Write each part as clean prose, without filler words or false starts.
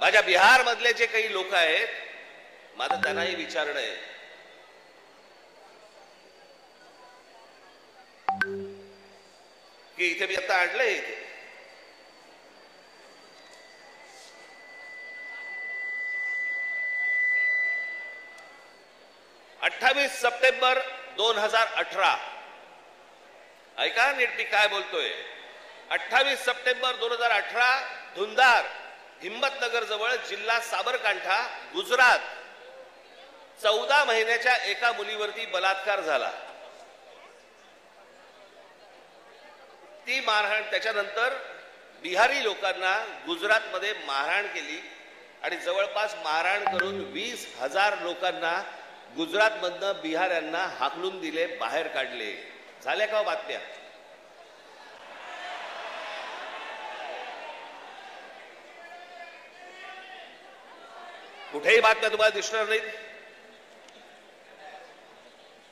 माझ्या बिहार मधले जे काही लोक आहेत, माझं त्यांनाही विचारणं आहे की इथे मी आता आणलंय, इथे 28 सप्टेंबर 2018, ऐका नीट मी काय बोलतोय। 28 सप्टेंबर 2018 धुंदार, हिम्मतनगर जवळ, जिल्हा साबरकांठा, गुजरात, 14 महिन्याच्या एका मुलीवरती बलात्कार झाला। ती मारहाण, त्याच्यानंतर बिहारी लोकांना गुजरातमध्ये मारहाण केली आणि जवळपास मारहाण करून 20,000 लोकांना गुजरातमधनं बिहाऱ्यांना हाकलून दिले, बाहेर काढले। झाल्या का बातम्या? कुठेही बातम्या तुम्हाला दिसणार नाहीत।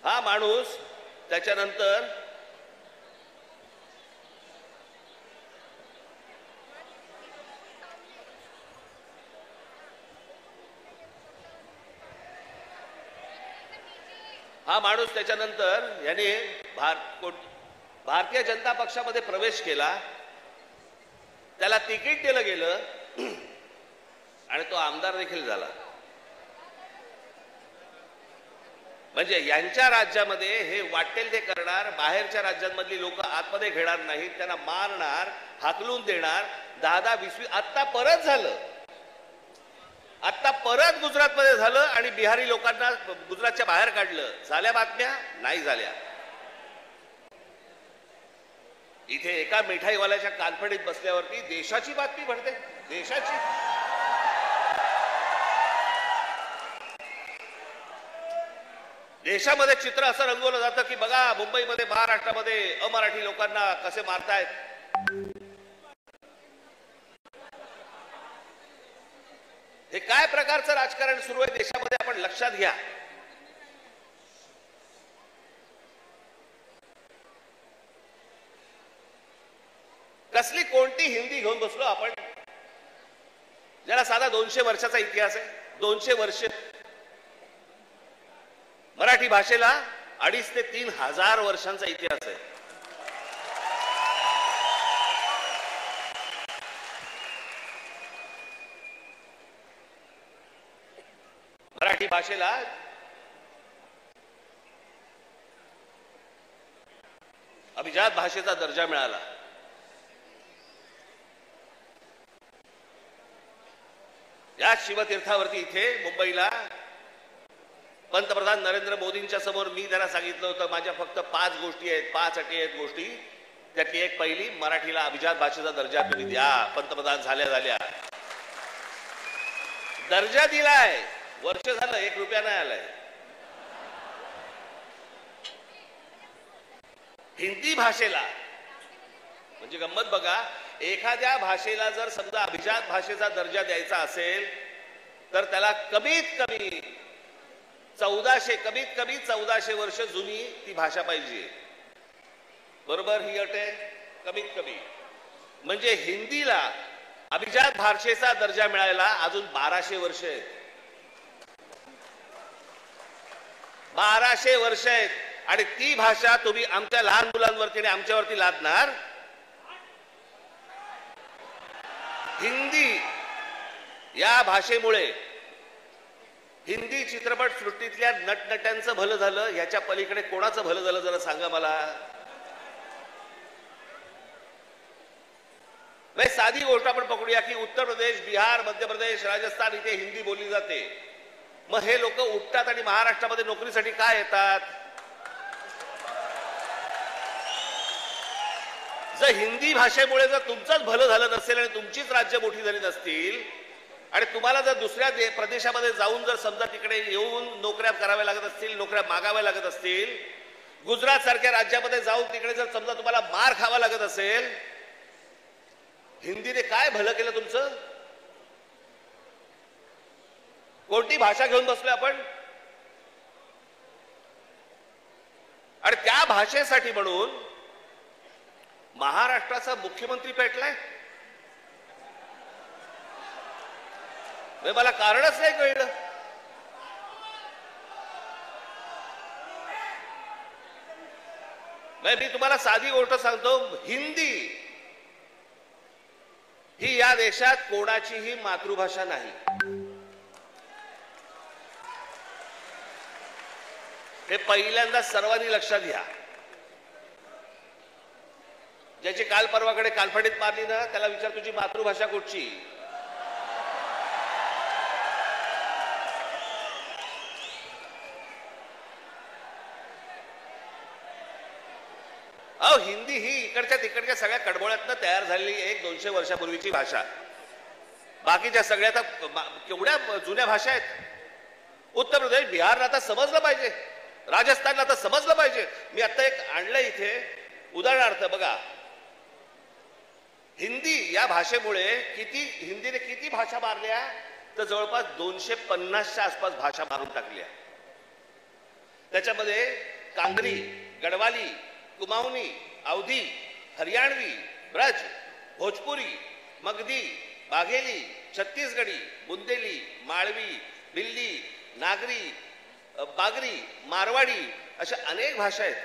हा माणूस त्याच्यानंतर याने भारतीय जनता पक्षामध्ये प्रवेश केला, त्याला तिकीट दिलं गेलं आणि तो आमदार देखील झाला। म्हणजे यांच्या राज्यामध्ये हे वाटेल ते करणार, बाहेरच्या राज्यांमधली लोक आतमध्ये घेणार नाहीत, त्यांना मारणार, हाकलून देणार। 10-10, 20, आता परत झालं, आता परत गुजरातमध्ये झालं आणि बिहारी लोकांना गुजरातच्या बाहेर काढलं। झाल्या बातम्या? नाही झाल्या। इथे एका मिठाईवाल्याच्या कानफडीत बसल्यावरती देशाची बातमी घडते, देशाची। देशामध्ये चित्र असं रंगवलं जातं की बघा मुंबईमध्ये, महाराष्ट्रामध्ये अमराठी लोकांना कसे मारतायत। हे काय प्रकारचं राजकारण सुरू आहे देशामध्ये, आपण लक्षात घ्या। कसली कोणती हिंदी घेऊन बसलो आपण, ज्याला साधा 200 वर्षाचा इतिहास आहे। 200 वर्ष मराठी भाषेला 2,500 ते 3,000 वर्षांचा इतिहास आहे। मराठी भाषेला अभिजात भाषेचा दर्जा मिळाला। या शिवतीर्थावरती इथे मुंबईला पंतप्रधान नरेंद्र मोदींच्या समोर मी त्यांना सांगितलं होतं, माझ्या फक्त 5 गोष्टी आहेत, 5 अटी आहेत गोष्टी। त्यातली एक पहिली, मराठीला अभिजात भाषेचा दर्जा तुम्ही द्या। पंतप्रधान झाल्या दर्जा दिलाय, वर्ष झालं, 1 रुपया नाही आलाय। हिंदी भाषेला म्हणजे गंमत बघा, एखाद्या भाषेला जर समजा अभिजात भाषेचा दर्जा द्यायचा असेल तर त्याला कमीत कमी 1400 वर्ष जुनी ती भाषा पाहिजे, बरोबर? ही अट आहे कमीत कमी। म्हणजे हिंदीला अभिजात भाषेचा दर्जा मिळायला अजून 1200 वर्ष आहेत। 1200 वर्ष आहेत आणि ती भाषा तुम्ही आमच्या लहान मुलांवरती आणि आमच्यावरती लादणार। हिंदी या भाषेमुळे हिंदी चित्रपट सृष्टीतल्या नटनट्यांचं भलं झालं, ह्याच्या पलीकडे कोणाचं भलं झालं जरा सांगा मला। साधी गोष्ट आपण पकडूया की उत्तर प्रदेश, बिहार, मध्य प्रदेश, राजस्थान इथे हिंदी बोलली जाते। मग हे लोक उठतात आणि महाराष्ट्रामध्ये नोकरीसाठी काय येतात? जर हिंदी भाषेमुळे जर तुमचंच भलं झालं नसेल आणि तुमचीच राज्य मोठी झाली नसतील आणि तुम्हाला जर दुसऱ्या प्रदेशामध्ये जाऊन जर समजा तिकडे येऊन नोकऱ्या कराव्या लागत असतील, नोकऱ्या मागाव्या लागत असतील, गुजरात सारख्या राज्यामध्ये जाऊन तिकडे जर समजा तुम्हाला मार खावा लागत असेल, हिंदीने काय भलं केलं तुमचं? कोणती भाषा घेऊन बसलोय आपण? आणि त्या भाषेसाठी म्हणून महाराष्ट्राचा मुख्यमंत्री पेटलाय। मला कारणच नाही कळलं. मी तुम्हाला साधी गोष्ट सांगतो, हिंदी ही या देशात कोणाचीही मातृभाषा नाही. हे पहिल्यांदा सर्वांनी लक्षात घ्या. ज्याची काल परवाकडे कालफडीत मारली ना, त्याला विचार तुझी मातृभाषा कुठची. अहो, हिंदी ही इकडच्या तिकडच्या सगळ्या कडबोळ्यातनं तयार झालेली 100-200 वर्षापूर्वीची भाषा. बाकीच्या सगळ्या केवढ्या जुन्या भाषा आहेत. उत्तर प्रदेश, बिहारला आता समजलं पाहिजे, राजस्थानला आता समजलं पाहिजे. मी आता एक आणलं इथे उदाहरणार्थ बघा. हिंदी या भाषेमुळे हिंदीने किती भाषा मारल्या, तर जवळपास 250च्या आसपास भाषा मारून टाकल्या. त्याच्यामध्ये कांगरी, गडवाली, कुमाऊनी, अवधी, हरियाणवी, ब्रज, भोजपुरी, मगधी, बाघेली, छत्तीसगडी, बुंदेली, माळवी, भिल्ली, नागरी, बागरी, मारवाडी अशा अनेक भाषा आहेत.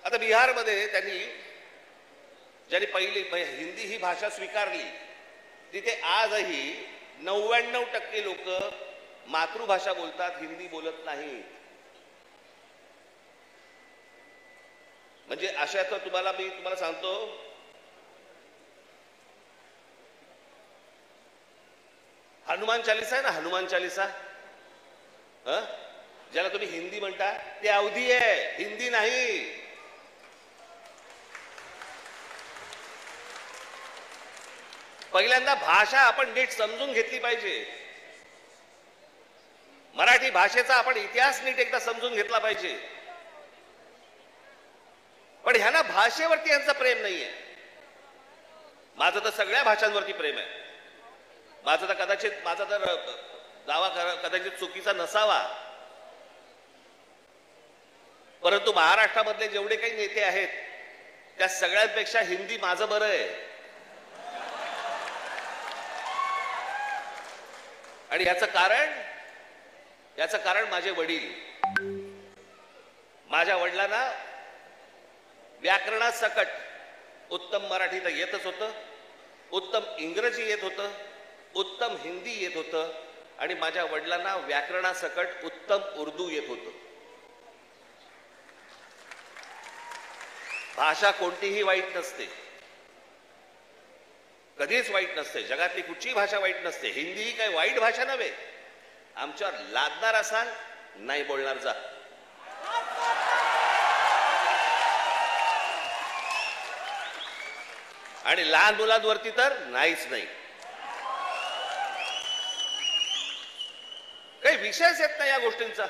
आता बिहारमध्ये ज्यांनी पहिली हिंदी ही भाषा स्वीकारली, तिथे आजही 99% लोक मातृभाषा बोलतात, हिंदी बोलत नाहीत. म्हणजे अशा तर मी तुम्हाला सांगतो, हनुमान चालीसा आहे ना, हनुमान चालीसा, ज्याला तुम्ही हिंदी म्हणता, ते अवधी आहे, हिंदी नाही. पहिल्यांदा भाषा आपण नीट समजून घेतली पाहिजे. मराठी भाषेचा आपण इतिहास नीट एकदा समजून घेतला पाहिजे. पण ह्यांना भाषेवरती यांचं प्रेम नाहीये. माझं तर सगळ्या भाषांवरती प्रेम आहे. माझा तर दावा कदाचित चुकीचा नसावा, परंतु महाराष्ट्रामधले जेवढे काही नेते आहेत त्या सगळ्यांपेक्षा हिंदी माझं बरं आहे. आणि याचं कारण माझे वडील. माझ्या वडिलांना व्याकरणासकट उत्तम मराठी तर येतच होतं, उत्तम इंग्रजी येत होतं, उत्तम हिंदी येत होतं, आणि माझ्या वडिलांना व्याकरणासकट उत्तम उर्दू येत होतं. भाषा कोणतीही वाईट नसते, कधीच वाईट नसते. जगातली कुठचीही भाषा वाईट नसते. हिंदी ही काही वाईट भाषा नव्हे. आमच्यावर लादणार असाल, नाही बोलणार जा. आणि लहान मुलांवरती तर नाहीच नाही. काही विषयच येत नाही या गोष्टींचा.